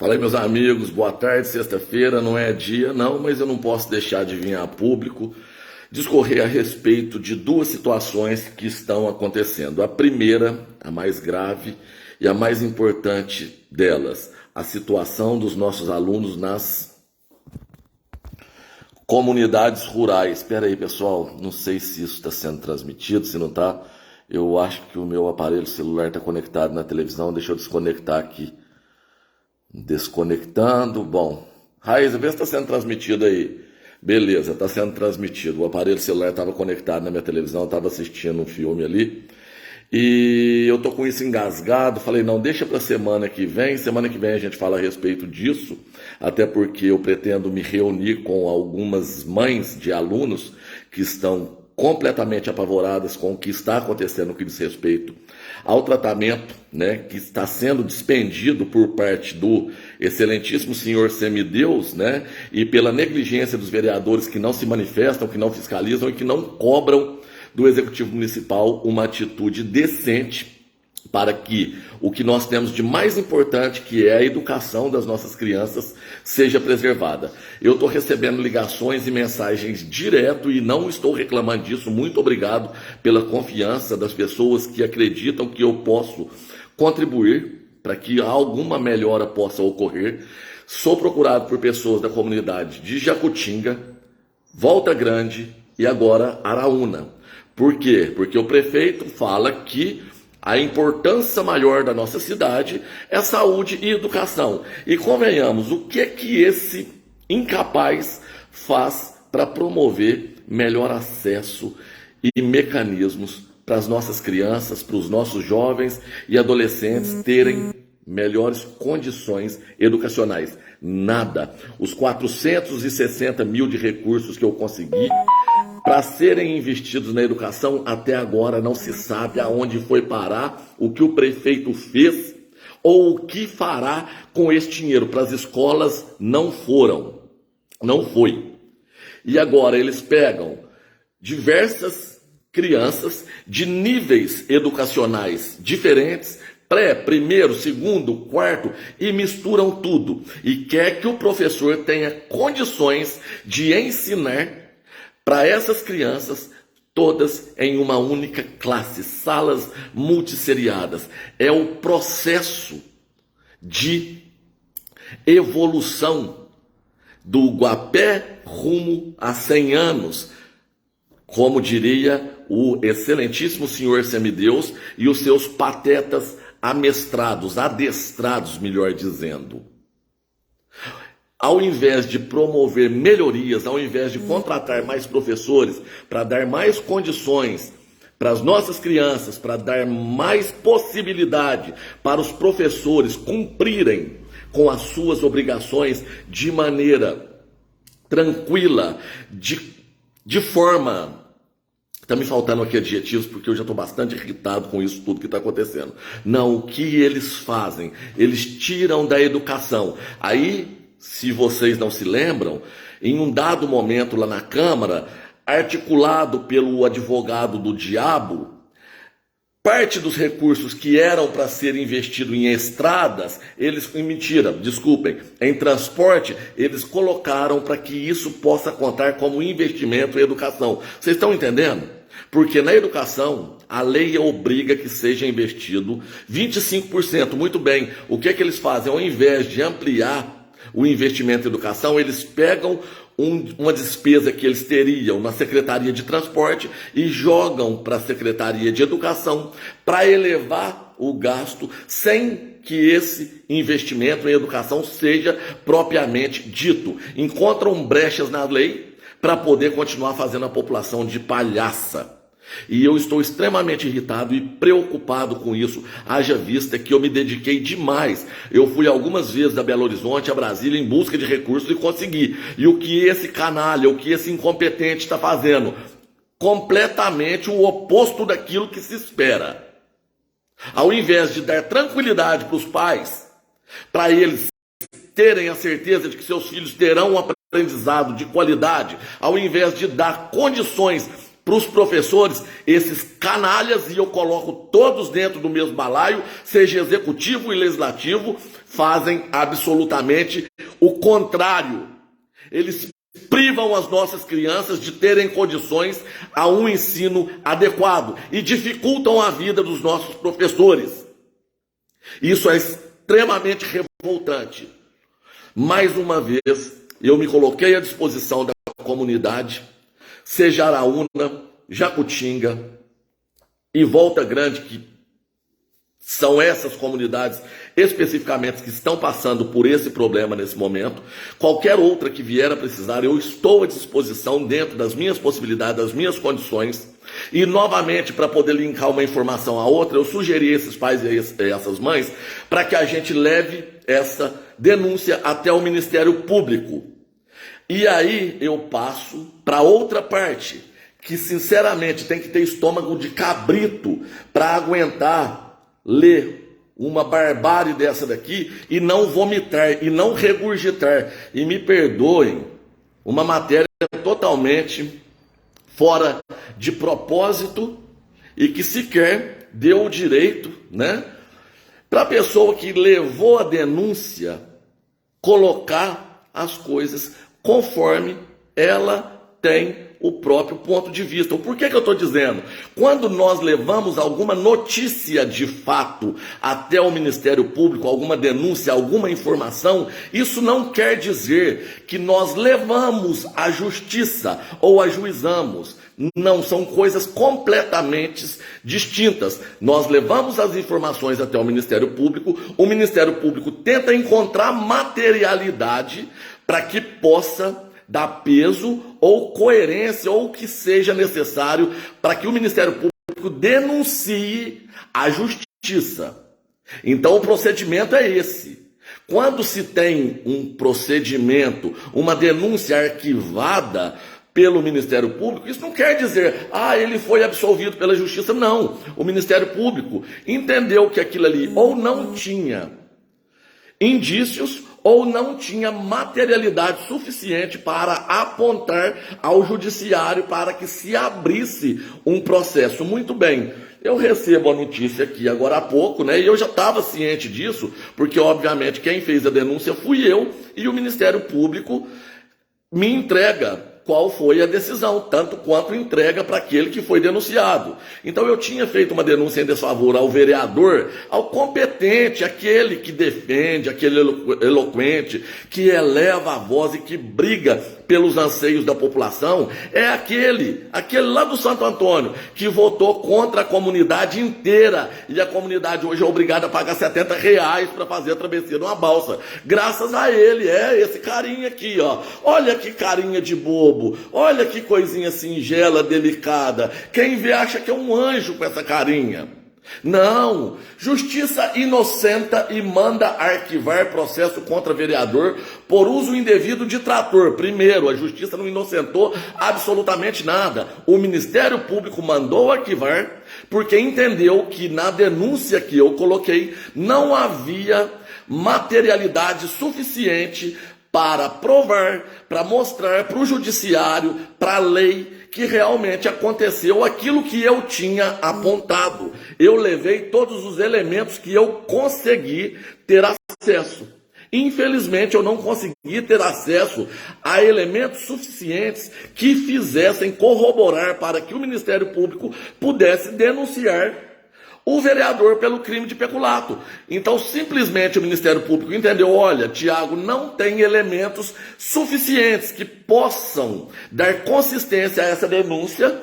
Fala aí, meus amigos, boa tarde. Sexta-feira não é dia, não, mas eu não posso deixar de vir a público discorrer a respeito de duas situações que estão acontecendo. A primeira, a mais grave e a mais importante delas, a situação dos nossos alunos nas comunidades rurais. Espera aí, pessoal, não sei se isso está sendo transmitido, se não está. Eu acho que o meu aparelho celular está conectado na televisão, deixa eu desconectar aqui. Desconectando, bom. Raiz, vê se está sendo transmitido aí. Beleza, está sendo transmitido. O aparelho celular estava conectado na minha televisão, estava assistindo um filme ali. E eu tô com isso engasgado. Falei, não, deixa para semana que vem. Semana que vem a gente fala a respeito disso. Até porque eu pretendo me reunir com algumas mães de alunos que estão completamente apavoradas com o que está acontecendo no que diz respeito ao tratamento, né, que está sendo dispendido por parte do excelentíssimo senhor semideus, né, e pela negligência dos vereadores que não se manifestam, que não fiscalizam e que não cobram do executivo municipal uma atitude decente para que o que nós temos de mais importante, que é a educação das nossas crianças, seja preservada. Eu estou recebendo ligações e mensagens direto e não estou reclamando disso. Muito obrigado pela confiança das pessoas que acreditam que eu posso contribuir para que alguma melhora possa ocorrer. Sou procurado por pessoas da comunidade de Jacutinga, Volta Grande e agora Araúna. Por quê? Porque o prefeito fala que a importância maior da nossa cidade é saúde e educação. E convenhamos, o que é que esse incapaz faz para promover melhor acesso e mecanismos para as nossas crianças, para os nossos jovens e adolescentes terem melhores condições educacionais? Nada. Os 460 mil de recursos que eu consegui para serem investidos na educação, até agora não se sabe aonde foi parar, o que o prefeito fez ou o que fará com esse dinheiro. Para as escolas não foram, não foi. E agora eles pegam diversas crianças de níveis educacionais diferentes, pré, primeiro, segundo, quarto, e misturam tudo. E quer que o professor tenha condições de ensinar para essas crianças, todas em uma única classe, salas multisseriadas. É o processo de evolução do Guapé rumo a 100 anos, como diria o excelentíssimo senhor semideus e os seus patetas adestrados, melhor dizendo. Ao invés de promover melhorias, ao invés de contratar mais professores para dar mais condições para as nossas crianças, para dar mais possibilidade para os professores cumprirem com as suas obrigações de maneira tranquila, de forma... Está me faltando aqui adjetivos porque eu já estou bastante irritado com isso tudo que está acontecendo. Não, o que eles fazem? Eles tiram da educação. Aí... Se vocês não se lembram, em um dado momento lá na Câmara, articulado pelo advogado do diabo, parte dos recursos que eram para ser investido em estradas, em transporte, eles colocaram para que isso possa contar como investimento em educação. Vocês estão entendendo? Porque na educação, a lei obriga que seja investido 25%. Muito bem, o que é que eles fazem? Ao invés de ampliar o investimento em educação, eles pegam uma despesa que eles teriam na Secretaria de Transporte e jogam para a Secretaria de Educação para elevar o gasto sem que esse investimento em educação seja propriamente dito. Encontram brechas na lei para poder continuar fazendo a população de palhaça. E eu estou extremamente irritado e preocupado com isso, haja vista que eu me dediquei demais. Eu fui algumas vezes a Belo Horizonte, a Brasília, em busca de recursos e consegui. E o que esse canalha, o que esse incompetente está fazendo? Completamente o oposto daquilo que se espera. Ao invés de dar tranquilidade para os pais, para eles terem a certeza de que seus filhos terão um aprendizado de qualidade, ao invés de dar condições para os professores, esses canalhas, e eu coloco todos dentro do mesmo balaio, seja executivo e legislativo, fazem absolutamente o contrário. Eles privam as nossas crianças de terem condições a um ensino adequado e dificultam a vida dos nossos professores. Isso é extremamente revoltante. Mais uma vez, eu me coloquei à disposição da comunidade, seja Araúna, Jacutinga e Volta Grande, que são essas comunidades especificamente que estão passando por esse problema nesse momento. Qualquer outra que vier a precisar, eu estou à disposição dentro das minhas possibilidades, das minhas condições. E novamente, para poder linkar uma informação à outra, eu sugeri a esses pais e a essas mães para que a gente leve essa denúncia até o Ministério Público. E aí eu passo para outra parte, que sinceramente tem que ter estômago de cabrito para aguentar ler uma barbárie dessa daqui e não vomitar, e não regurgitar. E me perdoem, uma matéria totalmente fora de propósito e que sequer deu o direito, né, para a pessoa que levou a denúncia colocar as coisas conforme ela tem o próprio ponto de vista. Por que eu estou dizendo? Quando nós levamos alguma notícia de fato até o Ministério Público, alguma denúncia, alguma informação, isso não quer dizer que nós levamos à justiça ou ajuizamos. Não, são coisas completamente distintas. Nós levamos as informações até o Ministério Público tenta encontrar materialidade para que possa dar peso ou coerência ou o que seja necessário para que o Ministério Público denuncie a justiça. Então o procedimento é esse. Quando se tem um procedimento, uma denúncia arquivada pelo Ministério Público, isso não quer dizer, ele foi absolvido pela justiça. Não, o Ministério Público entendeu que aquilo ali ou não tinha indícios ou não tinha materialidade suficiente para apontar ao judiciário para que se abrisse um processo. Muito bem, eu recebo a notícia aqui agora há pouco, né? E eu já estava ciente disso, porque obviamente quem fez a denúncia fui eu, e o Ministério Público me entrega qual foi a decisão, tanto quanto entrega para aquele que foi denunciado. Então eu tinha feito uma denúncia em desfavor ao vereador, ao competente, aquele que defende, aquele eloquente, que eleva a voz e que briga pelos anseios da população, é aquele lá do Santo Antônio, que votou contra a comunidade inteira, e a comunidade hoje é obrigada a pagar R$70 para fazer a travessia numa balsa. Graças a ele, esse carinha aqui, ó. Olha que carinha de bobo, olha que coisinha singela, delicada. Quem vê acha que é um anjo com essa carinha. Não, justiça inocenta e manda arquivar processo contra vereador por uso indevido de trator. Primeiro, a justiça não inocentou absolutamente nada. O Ministério Público mandou arquivar porque entendeu que na denúncia que eu coloquei não havia materialidade suficiente para provar, para mostrar para o judiciário, para a lei, que realmente aconteceu aquilo que eu tinha apontado. Eu levei todos os elementos que eu consegui ter acesso. Infelizmente, eu não consegui ter acesso a elementos suficientes que fizessem corroborar para que o Ministério Público pudesse denunciar o vereador pelo crime de peculato. Então, simplesmente o Ministério Público entendeu, olha, Tiago, não tem elementos suficientes que possam dar consistência a essa denúncia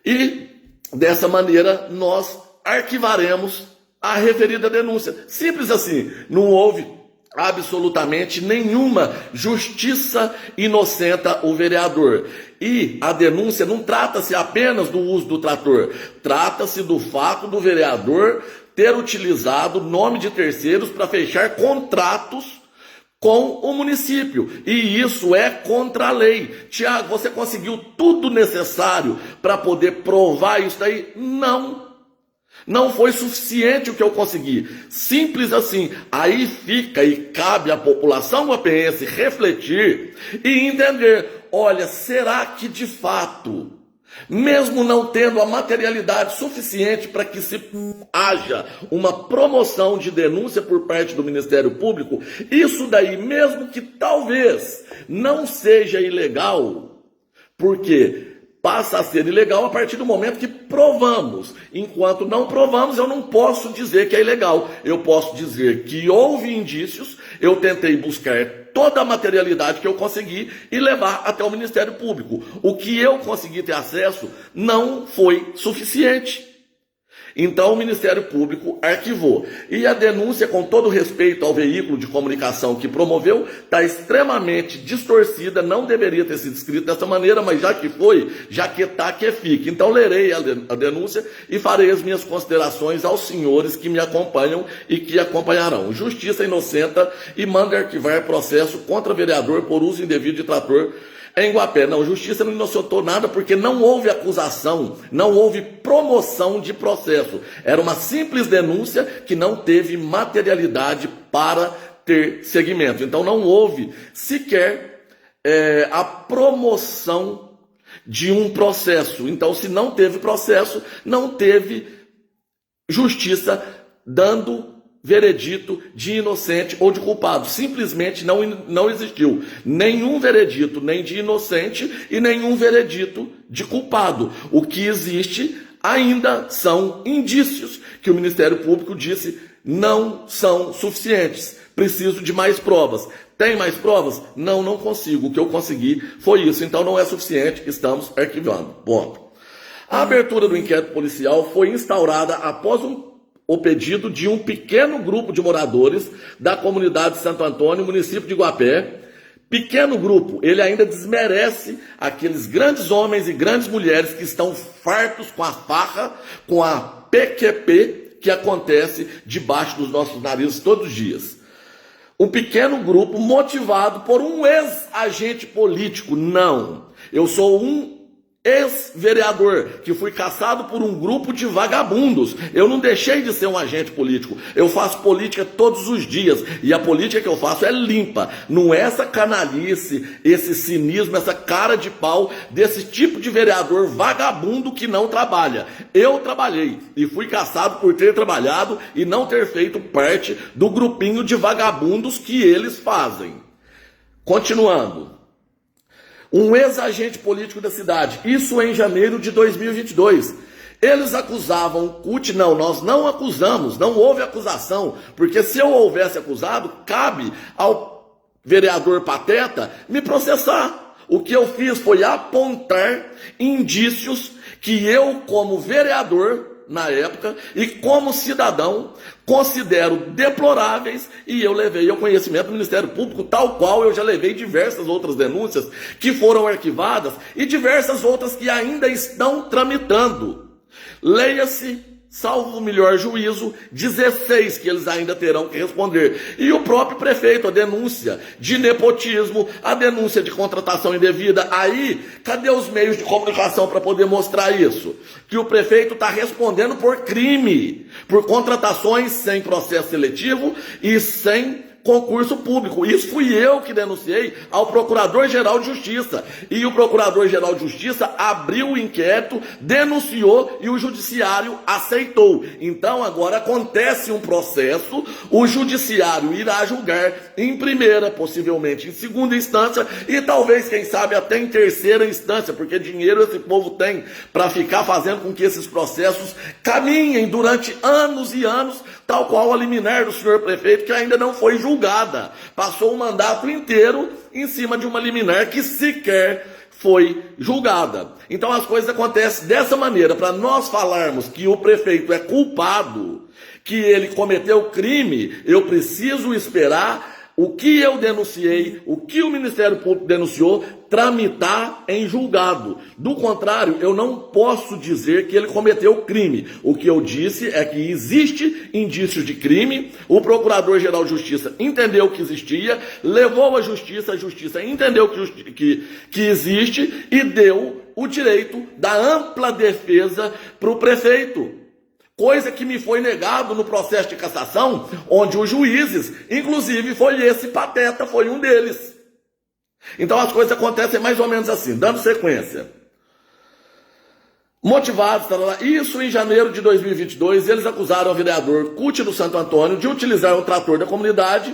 e, dessa maneira, nós arquivaremos a referida denúncia. Simples assim, não houve absolutamente nenhuma justiça inocenta o vereador. E a denúncia não trata-se apenas do uso do trator, trata-se do fato do vereador ter utilizado nome de terceiros para fechar contratos com o município. E isso é contra a lei. Tiago, você conseguiu tudo necessário para poder provar isso aí? Não. Não foi suficiente o que eu consegui. Simples assim. Aí fica e cabe à população guapense refletir e entender, olha, será que de fato mesmo não tendo a materialidade suficiente para que se haja uma promoção de denúncia por parte do Ministério Público, isso daí, mesmo que talvez não seja ilegal, porque passa a ser ilegal a partir do momento que provamos. Enquanto não provamos, eu não posso dizer que é ilegal. Eu posso dizer que houve indícios, eu tentei buscar toda a materialidade que eu consegui e levar até o Ministério Público. O que eu consegui ter acesso não foi suficiente. Então o Ministério Público arquivou. E a denúncia, com todo respeito ao veículo de comunicação que promoveu, está extremamente distorcida, não deveria ter sido escrita dessa maneira, mas já que foi, já que está, que fique. Então lerei a denúncia e farei as minhas considerações aos senhores que me acompanham e que acompanharão. Justiça inocenta e manda arquivar processo contra vereador por uso indevido de trator em Guapé. Não, justiça não inocentou nada porque não houve acusação, não houve promoção de processo. Era uma simples denúncia que não teve materialidade para ter seguimento. Então não houve sequer a promoção de um processo. Então, se não teve processo, não teve justiça dando veredito de inocente ou de culpado. Simplesmente não existiu nenhum veredito nem de inocente e nenhum veredito de culpado. O que existe ainda são indícios que o Ministério Público disse não são suficientes. Preciso de mais provas. Tem mais provas? Não consigo. O que eu consegui foi isso. Então não é suficiente. Estamos arquivando. Ponto. A abertura do inquérito policial foi instaurada após o pedido de um pequeno grupo de moradores da comunidade de Santo Antônio, município de Guapé. Pequeno grupo, ele ainda desmerece aqueles grandes homens e grandes mulheres que estão fartos com a farra, com a PQP que acontece debaixo dos nossos narizes todos os dias. Um pequeno grupo motivado por um ex-agente político. Não, eu sou um ex-vereador que fui caçado por um grupo de vagabundos. Eu não deixei de ser um agente político. Eu faço política todos os dias e a política que eu faço é limpa. Não é essa canalice, esse cinismo, essa cara de pau desse tipo de vereador vagabundo que não trabalha. Eu trabalhei e fui caçado por ter trabalhado e não ter feito parte do grupinho de vagabundos que eles fazem. Continuando. Um ex-agente político da cidade, isso em janeiro de 2022. Eles acusavam o CUT, não, nós não acusamos, não houve acusação, porque se eu houvesse acusado, cabe ao vereador Pateta me processar. O que eu fiz foi apontar indícios que eu, como vereador, na época, e como cidadão, considero deploráveis, e eu levei ao conhecimento do Ministério Público, tal qual eu já levei diversas outras denúncias que foram arquivadas e diversas outras que ainda estão tramitando. Leia-se, salvo o melhor juízo, 16 que eles ainda terão que responder. E o próprio prefeito, a denúncia de nepotismo, a denúncia de contratação indevida. Aí, cadê os meios de comunicação para poder mostrar isso? Que o prefeito está respondendo por crime, por contratações sem processo seletivo e sem concurso público. Isso fui eu que denunciei ao Procurador-Geral de Justiça. E o Procurador-Geral de Justiça abriu o inquérito, denunciou e o Judiciário aceitou. Então agora acontece um processo, o Judiciário irá julgar em primeira, possivelmente em segunda instância e talvez, quem sabe, até em terceira instância, porque dinheiro esse povo tem para ficar fazendo com que esses processos caminhem durante anos e anos, tal qual a liminar do senhor prefeito, que ainda não foi julgada. Passou o mandato inteiro em cima de uma liminar que sequer foi julgada. Então as coisas acontecem dessa maneira. Para nós falarmos que o prefeito é culpado, que ele cometeu crime, eu preciso esperar o que eu denunciei, o que o Ministério Público denunciou, tramitar em julgado. Do contrário, eu não posso dizer que ele cometeu crime. O que eu disse é que existe indícios de crime, o Procurador-Geral de Justiça entendeu que existia, levou à Justiça, a Justiça entendeu que existe e deu o direito da ampla defesa para o prefeito. Coisa que me foi negado no processo de cassação, onde os juízes, inclusive foi esse Pateta, foi um deles. Então as coisas acontecem mais ou menos assim, dando sequência. Motivados, isso em janeiro de 2022, eles acusaram o vereador Cuti do Santo Antônio de utilizar o trator da comunidade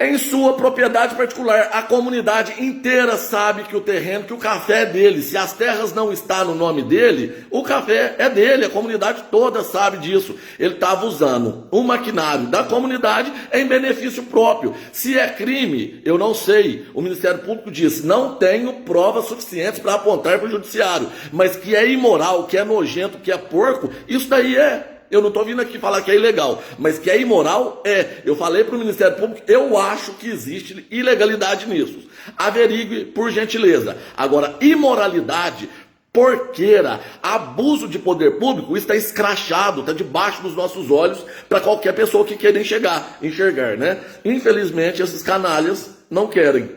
em sua propriedade particular. A comunidade inteira sabe que o terreno, que o café é dele. Se as terras não estão no nome dele, o café é dele. A comunidade toda sabe disso. Ele estava usando um maquinário da comunidade em benefício próprio. Se é crime, eu não sei. O Ministério Público disse, não tenho provas suficientes para apontar para o judiciário. Mas que é imoral, que é nojento, que é porco, isso daí é. Eu não estou vindo aqui falar que é ilegal, mas que é imoral, é. Eu falei para o Ministério Público, eu acho que existe ilegalidade nisso. Averigue, por gentileza. Agora, imoralidade, porqueira, abuso de poder público, isso está escrachado, está debaixo dos nossos olhos para qualquer pessoa que queira enxergar, né? Infelizmente, esses canalhas não querem.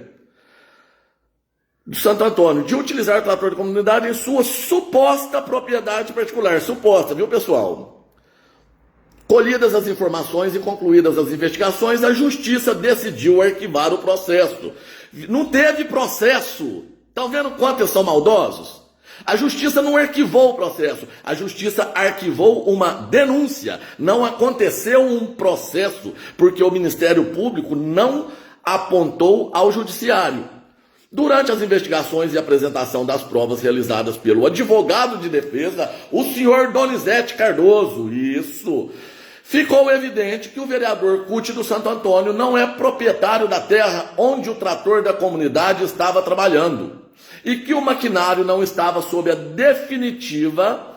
Do Santo Antônio, de utilizar o trator de comunidade em sua suposta propriedade particular. Suposta, viu, pessoal? Colhidas as informações e concluídas as investigações, a justiça decidiu arquivar o processo. Não teve processo. Estão vendo quanto eles são maldosos? A justiça não arquivou o processo. A justiça arquivou uma denúncia. Não aconteceu um processo, porque o Ministério Público não apontou ao judiciário. Durante as investigações e apresentação das provas realizadas pelo advogado de defesa, o senhor Donizete Cardoso, isso, ficou evidente que o vereador Cuti do Santo Antônio não é proprietário da terra onde o trator da comunidade estava trabalhando e que o maquinário não estava sob a definitiva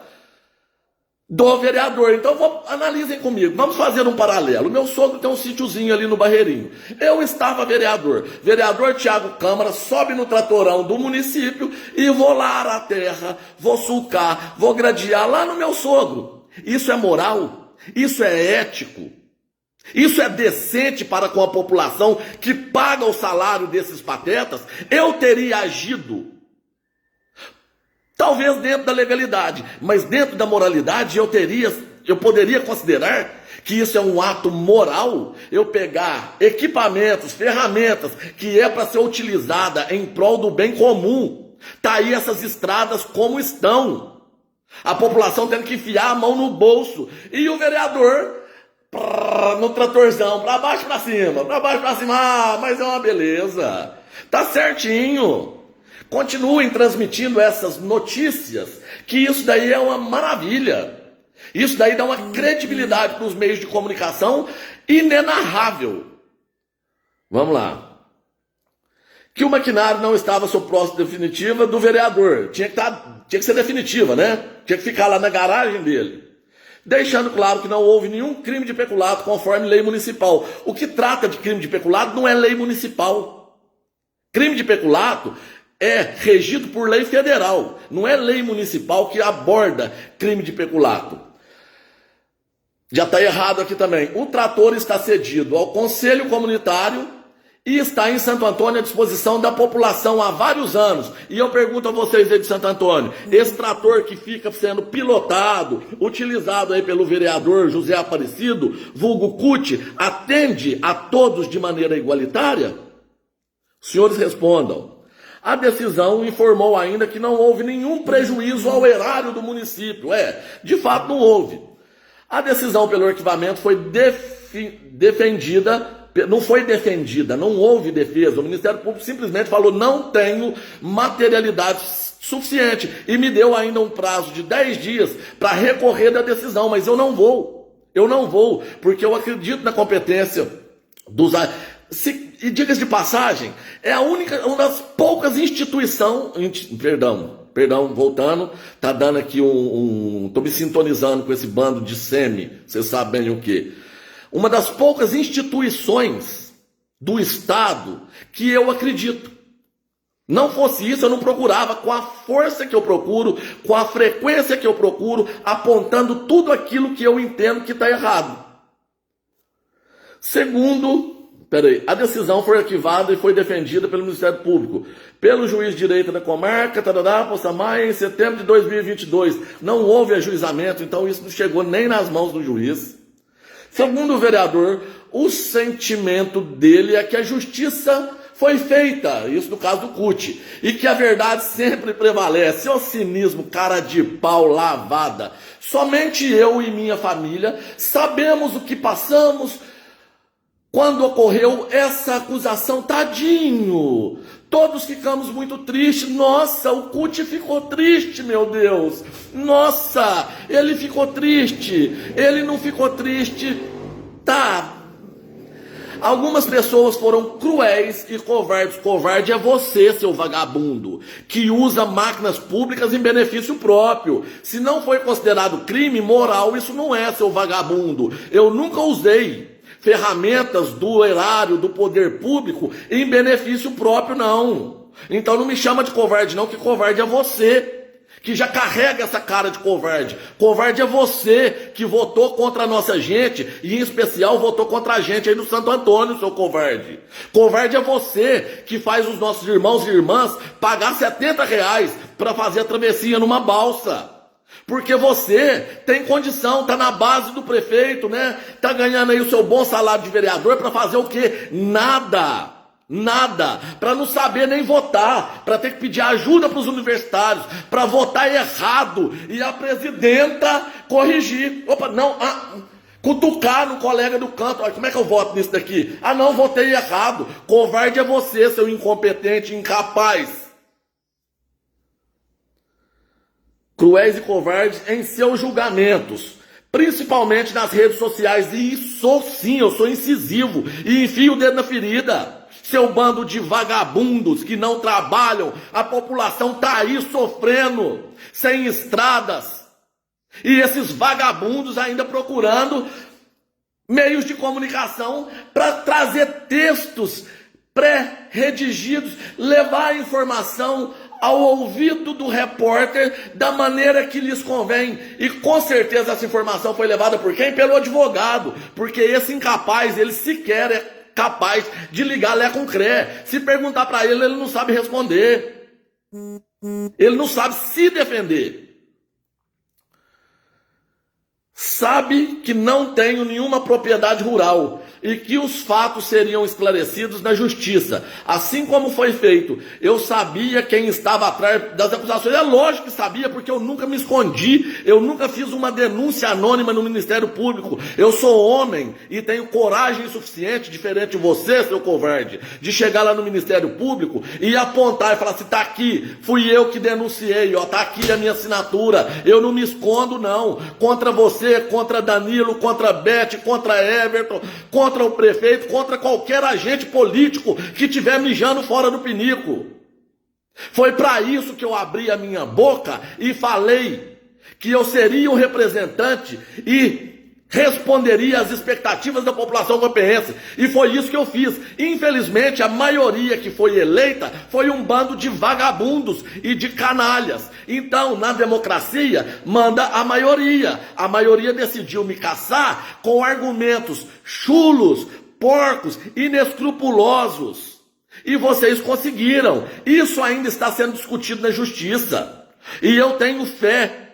do vereador. Então analisem comigo, vamos fazer um paralelo. Meu sogro tem um sítiozinho ali no Barreirinho. Eu estava vereador Tiago Câmara sobe no tratorão do município e vou lá arar a terra, vou sulcar, vou gradear lá no meu sogro. Isso é moral? Isso é ético? Isso é decente para com a população que paga o salário desses patetas? Eu teria agido, talvez dentro da legalidade, mas dentro da moralidade eu poderia considerar que isso é um ato moral, eu pegar equipamentos, ferramentas que é para ser utilizada em prol do bem comum. Tá aí essas estradas como estão. A população tendo que enfiar a mão no bolso. E o vereador no tratorzão, para baixo para cima, mas é uma beleza. Tá certinho. Continuem transmitindo essas notícias, que isso daí é uma maravilha. Isso daí dá uma credibilidade para os meios de comunicação inenarrável. Vamos lá. Que o maquinário não estava sob posse definitiva do vereador. Tinha que ser definitiva, né? Tinha que ficar lá na garagem dele. Deixando claro que não houve nenhum crime de peculato conforme lei municipal. O que trata de crime de peculato não é lei municipal. Crime de peculato é regido por lei federal. Não é lei municipal que aborda crime de peculato. Já está errado aqui também. O trator está cedido ao Conselho Comunitário e está em Santo Antônio à disposição da população há vários anos. E eu pergunto a vocês aí de Santo Antônio, esse trator que fica sendo pilotado, utilizado aí pelo vereador José Aparecido, vulgo Cuti, atende a todos de maneira igualitária? Senhores, respondam. A decisão informou ainda que não houve nenhum prejuízo ao erário do município. De fato não houve. A decisão pelo arquivamento foi defendida. Não foi defendida, não houve defesa. O Ministério Público simplesmente falou, não tenho materialidade suficiente. E me deu ainda um prazo de 10 dias para recorrer da decisão. Mas eu não vou, porque eu acredito na competência dos... E diga-se de passagem, é uma das poucas instituições... Perdão, voltando, tá dando aqui tô me sintonizando com esse bando de semi, vocês sabem bem o quê. Uma das poucas instituições do Estado que eu acredito. Não fosse isso, eu não procurava com a força que eu procuro, com a frequência que eu procuro, apontando tudo aquilo que eu entendo que está errado. A decisão foi arquivada e foi defendida pelo Ministério Público, pelo juiz de direito da comarca, Poçamai, em setembro de 2022. Não houve ajuizamento, então isso não chegou nem nas mãos do juiz. Segundo o vereador, o sentimento dele é que a justiça foi feita, isso no caso do CUT, e que a verdade sempre prevalece. O cinismo, cara de pau, lavada. Somente eu e minha família sabemos o que passamos quando ocorreu essa acusação. Tadinho, todos ficamos muito tristes. Nossa, o CUT ficou triste, meu Deus. Nossa, ele ficou triste. Ele não ficou triste, tá? Algumas pessoas foram cruéis e covardes. Covarde é você, seu vagabundo, que usa máquinas públicas em benefício próprio. Se não foi considerado crime moral, isso não é, seu vagabundo. Eu nunca usei ferramentas do erário, do poder público, em benefício próprio, não. Então não me chama de covarde, não, que covarde é você, que já carrega essa cara de covarde. Covarde é você que votou contra a nossa gente, e em especial votou contra a gente aí no Santo Antônio, seu covarde. Covarde é você que faz os nossos irmãos e irmãs pagar R$70 para fazer a travessia numa balsa. Porque você tem condição, tá na base do prefeito, né? Tá ganhando aí o seu bom salário de vereador para fazer o quê? Nada. Nada, para não saber nem votar, para ter que pedir ajuda para os universitários, para votar errado e a presidenta corrigir. Opa, não, cutucar no colega do canto. Como é que eu voto nisso daqui? Ah, não, votei errado. Covarde é você, seu incompetente, incapaz. Cruéis e covardes em seus julgamentos, principalmente nas redes sociais. E sou sim, eu sou incisivo e enfio o dedo na ferida. Seu bando de vagabundos que não trabalham, a população tá aí sofrendo, sem estradas. E esses vagabundos ainda procurando meios de comunicação para trazer textos pré-redigidos, levar a informação ao ouvido do repórter da maneira que lhes convém. E com certeza essa informação foi levada por quem? Pelo advogado, porque esse incapaz, ele sequer é capaz de ligar Lé com Cré. Se perguntar para ele, ele não sabe responder. Ele não sabe se defender. Sabe que não tenho nenhuma propriedade rural e que os fatos seriam esclarecidos na justiça, assim como foi feito. Eu sabia quem estava atrás das acusações. É lógico que sabia, porque eu nunca me escondi, eu nunca fiz uma denúncia anônima no Ministério Público. Eu sou homem e tenho coragem suficiente, diferente de você, seu covarde, de chegar lá no Ministério Público e apontar e falar assim: tá aqui, fui eu que denunciei, ó, tá aqui a minha assinatura. Eu não me escondo, não, contra você, contra Danilo, contra Beth, contra Everton, contra o prefeito, contra qualquer agente político que estiver mijando fora do pinico. Foi para isso que eu abri a minha boca e falei que eu seria um representante e responderia às expectativas da população guapense. E foi isso que eu fiz. Infelizmente, a maioria que foi eleita foi um bando de vagabundos e de canalhas. Então, na democracia, manda a maioria. A maioria decidiu me caçar com argumentos chulos, porcos, inescrupulosos. E vocês conseguiram. Isso ainda está sendo discutido na justiça. E eu tenho fé.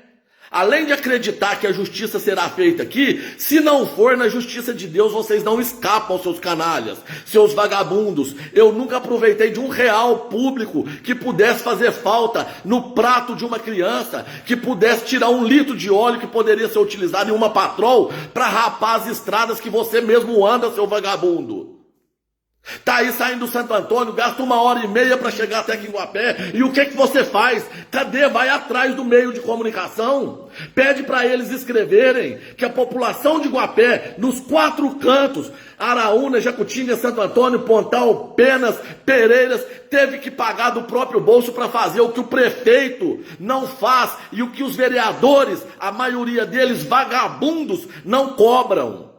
Além de acreditar que a justiça será feita aqui, se não for na justiça de Deus, vocês não escapam, seus canalhas, seus vagabundos. Eu nunca aproveitei de R$1 público que pudesse fazer falta no prato de uma criança, que pudesse tirar 1 litro de óleo que poderia ser utilizado em uma patrol para rapar as estradas que você mesmo anda, seu vagabundo. Tá aí saindo do Santo Antônio, gasta 1h30 para chegar até aqui em Guapé. E o que você faz? Cadê? Vai atrás do meio de comunicação. Pede para eles escreverem que a população de Guapé, nos 4 cantos, Araúna, Jacutinga, Santo Antônio, Pontal, Penas, Pereiras, teve que pagar do próprio bolso para fazer o que o prefeito não faz e o que os vereadores, a maioria deles vagabundos, não cobram.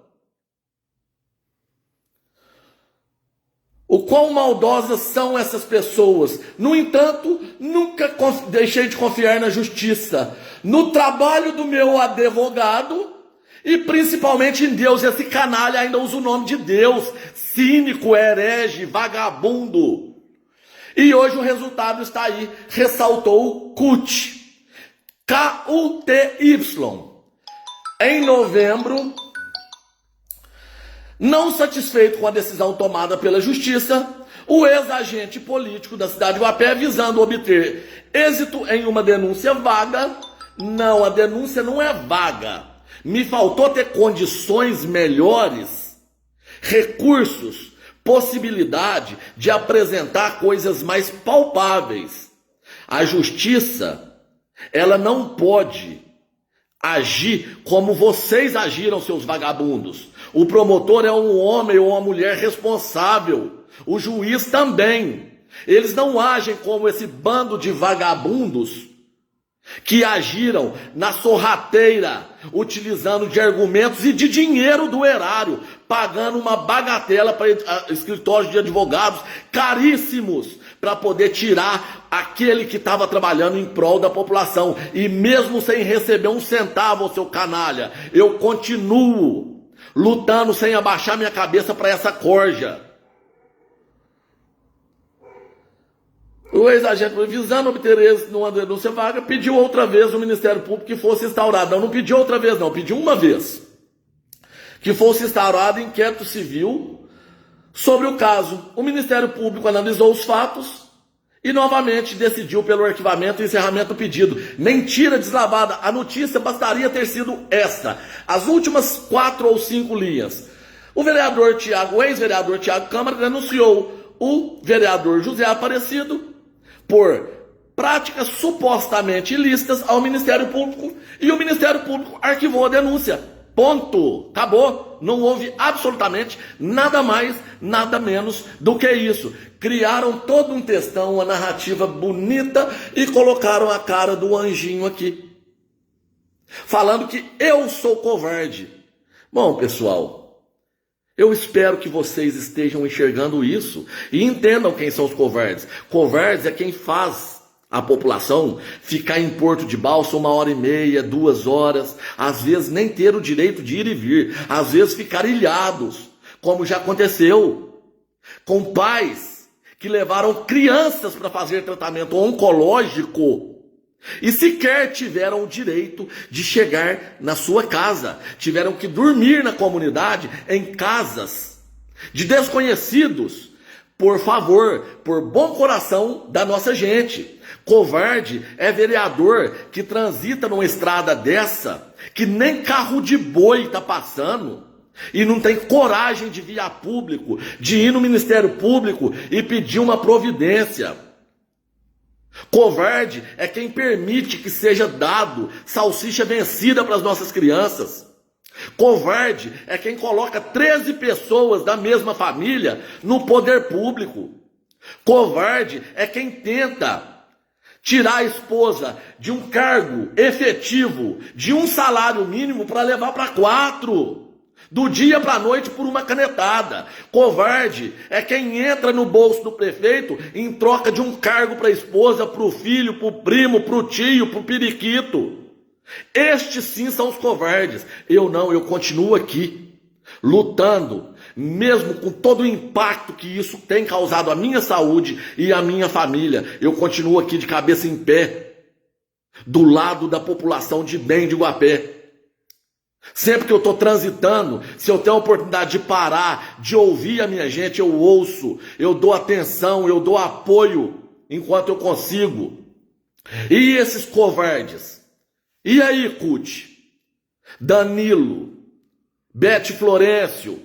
O quão maldosas são essas pessoas. No entanto, nunca deixei de confiar na justiça, no trabalho do meu advogado e principalmente em Deus. Esse canalha ainda usa o nome de Deus, cínico, herege, vagabundo. E hoje o resultado está aí, ressaltou o CUT. K-U-T-Y. Em novembro, Não satisfeito com a decisão tomada pela Justiça, o ex-agente político da cidade de Guapé, visando obter êxito em uma denúncia vaga, não, a denúncia não é vaga, me faltou ter condições melhores, recursos, possibilidade de apresentar coisas mais palpáveis. A Justiça, ela não pode agir como vocês agiram, seus vagabundos. O promotor é um homem ou uma mulher responsável. O juiz também. Eles não agem como esse bando de vagabundos que agiram na sorrateira, utilizando de argumentos e de dinheiro do erário, pagando uma bagatela para escritórios de advogados caríssimos para poder tirar aquele que estava trabalhando em prol da população. E mesmo sem receber um centavo, seu canalha, eu continuo lutando sem abaixar minha cabeça para essa corja. O ex-agente, visando obter êxito numa denúncia vaga, pediu outra vez o Ministério Público que fosse instaurado. Não pediu outra vez, não, pediu uma vez. Que fosse instaurado inquérito civil sobre o caso. O Ministério Público analisou os fatos e novamente decidiu pelo arquivamento e encerramento do pedido. Mentira deslavada. A notícia bastaria ter sido esta. As últimas 4 ou 5 linhas. O vereador Tiago, o ex-vereador Tiago Câmara, denunciou o vereador José Aparecido por práticas supostamente ilícitas ao Ministério Público, e o Ministério Público arquivou a denúncia. Ponto. Acabou. Não houve absolutamente nada mais, nada menos do que isso. Criaram todo um textão, uma narrativa bonita e colocaram a cara do anjinho aqui, falando que eu sou covarde. Bom, pessoal, eu espero que vocês estejam enxergando isso e entendam quem são os covardes. Covardes é quem faz a população ficar em Porto de Balsa 1h30, 2 horas, às vezes nem ter o direito de ir e vir, às vezes ficar ilhados, como já aconteceu com pais que levaram crianças para fazer tratamento oncológico e sequer tiveram o direito de chegar na sua casa. Tiveram que dormir na comunidade, em casas de desconhecidos, por favor, por bom coração da nossa gente. Covarde é vereador que transita numa estrada dessa, que nem carro de boi está passando, e não tem coragem de vir a público, de ir no Ministério Público e pedir uma providência. Covarde é quem permite que seja dado salsicha vencida para as nossas crianças. Covarde é quem coloca 13 pessoas da mesma família no poder público. Covarde é quem tenta tirar a esposa de um cargo efetivo, de um salário mínimo, para levar para 4. Do dia para a noite por uma canetada. Covarde é quem entra no bolso do prefeito em troca de um cargo para a esposa, para o filho, para o primo, para o tio, para o periquito. Estes sim são os covardes. Eu não, eu continuo aqui, lutando, mesmo com todo o impacto que isso tem causado à minha saúde e à minha família. Eu continuo aqui de cabeça em pé, do lado da população de bem de Guapé. Sempre que eu estou transitando, se eu tenho a oportunidade de parar, de ouvir a minha gente, eu ouço, eu dou atenção, eu dou apoio enquanto eu consigo. E esses covardes? E aí, CUT? Danilo, Bete Florencio,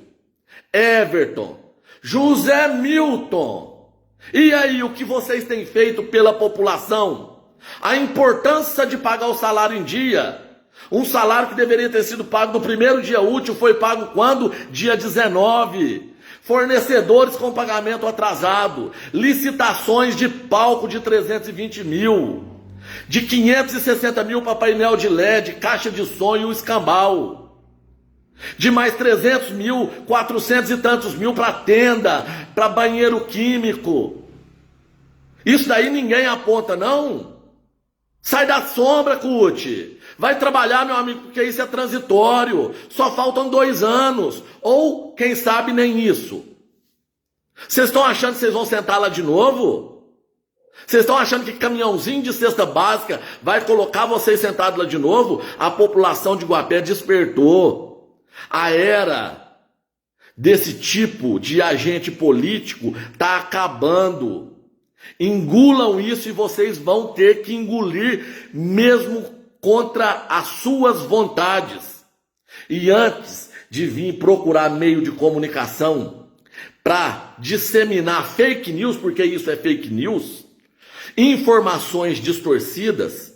Everton, José Milton. E aí, o que vocês têm feito pela população? A importância de pagar o salário em dia. Um salário que deveria ter sido pago no primeiro dia útil foi pago quando? Dia 19. Fornecedores com pagamento atrasado. Licitações de palco de 320 mil. De 560 mil para painel de LED, caixa de som e o escambau. De mais 300 mil, 400 e tantos mil para tenda, para banheiro químico. Isso daí ninguém aponta, não? Sai da sombra, CUT. Vai trabalhar, meu amigo, porque isso é transitório. Só faltam 2 anos. Ou, quem sabe, nem isso. Vocês estão achando que vocês vão sentar lá de novo? Vocês estão achando que caminhãozinho de cesta básica vai colocar vocês sentados lá de novo? A população de Guapé despertou. A era desse tipo de agente político está acabando. Engulam isso e vocês vão ter que engolir mesmo contra as suas vontades. E antes de vir procurar meio de comunicação para disseminar fake news, porque isso é fake news, informações distorcidas,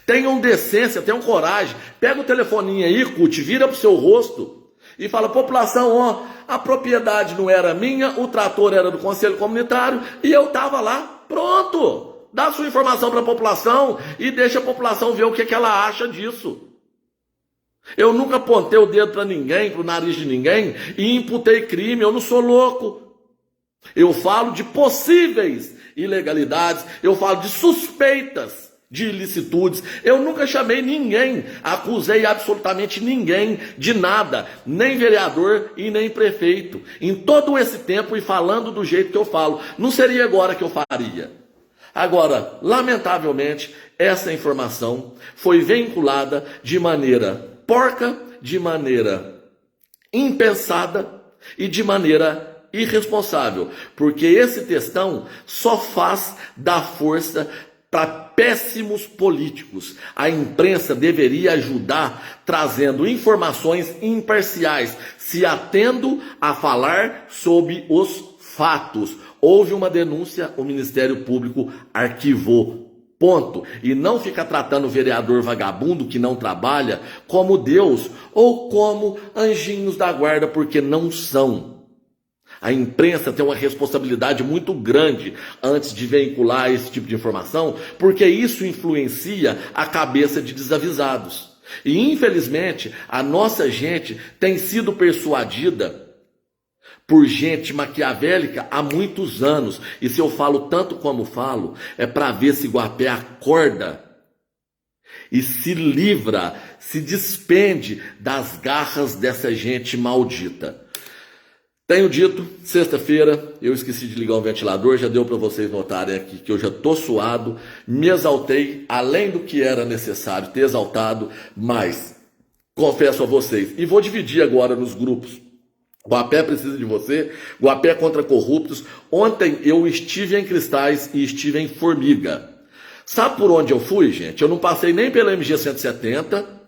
tenham decência, tenham coragem. Pega o telefoninho aí, Cut, vira pro seu rosto e fala: população, ó, a propriedade não era minha, o trator era do Conselho Comunitário e eu estava lá. Pronto! Dá sua informação para a população e deixa a população ver o que ela acha disso. Eu nunca apontei o dedo para ninguém, para o nariz de ninguém e imputei crime, eu não sou louco. Eu falo de possíveis ilegalidades, eu falo de suspeitas de ilicitudes. Eu nunca chamei ninguém, acusei absolutamente ninguém de nada, nem vereador e nem prefeito. Em todo esse tempo e falando do jeito que eu falo, não seria agora que eu faria. Agora, lamentavelmente, essa informação foi vinculada de maneira porca, de maneira impensada e de maneira irresponsável, porque esse textão só faz dar força para péssimos políticos. A imprensa deveria ajudar trazendo informações imparciais, se atendo a falar sobre os fatos. Houve uma denúncia, o Ministério Público arquivou. Ponto. E não fica tratando o vereador vagabundo que não trabalha como Deus ou como anjinhos da guarda, porque não são. A imprensa tem uma responsabilidade muito grande antes de veicular esse tipo de informação, porque isso influencia a cabeça de desavisados. E, infelizmente, a nossa gente tem sido persuadida por gente maquiavélica há muitos anos. E se eu falo tanto como falo, é para ver se Guapé acorda e se livra, se despende das garras dessa gente maldita. Tenho dito, sexta-feira, eu esqueci de ligar o ventilador, já deu para vocês notarem aqui que eu já estou suado, me exaltei, além do que era necessário ter exaltado, mas confesso a vocês, e vou dividir agora nos grupos. Guapé precisa de você, Guapé contra corruptos. Ontem eu estive em Cristais e estive em Formiga. Sabe por onde eu fui, gente? Eu não passei nem pela MG 170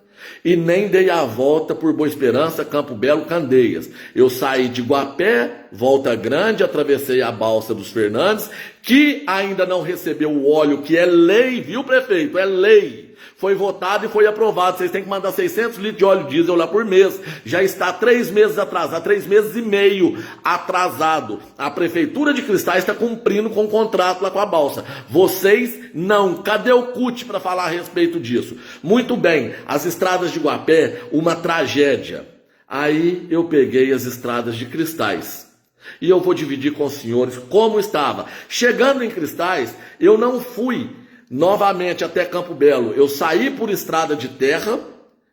e nem dei a volta por Boa Esperança, Campo Belo, Candeias. Eu saí de Guapé, Volta Grande, atravessei a Balsa dos Fernandes, que ainda não recebeu o óleo, que é lei, viu, prefeito? É lei. Foi votado e foi aprovado. Vocês têm que mandar 600 litros de óleo diesel lá por mês. Já está 3 meses atrasado, 3 meses e meio atrasado. A Prefeitura de Cristais está cumprindo com o contrato lá com a Balsa. Vocês não. Cadê o CUT para falar a respeito disso? Muito bem, as estradas de Guapé, uma tragédia. Aí eu peguei as estradas de Cristais. E eu vou dividir com os senhores como estava. Chegando em Cristais, eu não fui novamente até Campo Belo. Eu saí por estrada de terra,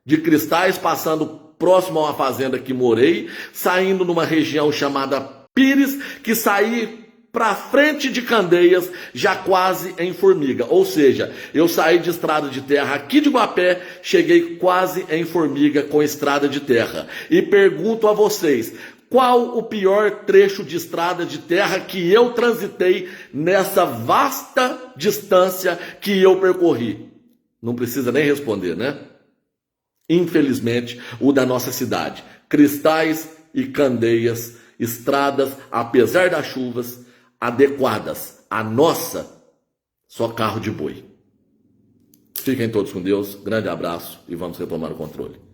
de Cristais, passando próximo a uma fazenda que morei, saindo numa região chamada Pires, que saí para frente de Candeias, já quase em Formiga. Ou seja, eu saí de estrada de terra aqui de Guapé, cheguei quase em Formiga com estrada de terra. E pergunto a vocês, qual o pior trecho de estrada de terra que eu transitei nessa vasta distância que eu percorri? Não precisa nem responder, né? Infelizmente, o da nossa cidade. Cristais e Candeias, estradas, apesar das chuvas, adequadas. A nossa, só carro de boi. Fiquem todos com Deus, grande abraço e vamos retomar o controle.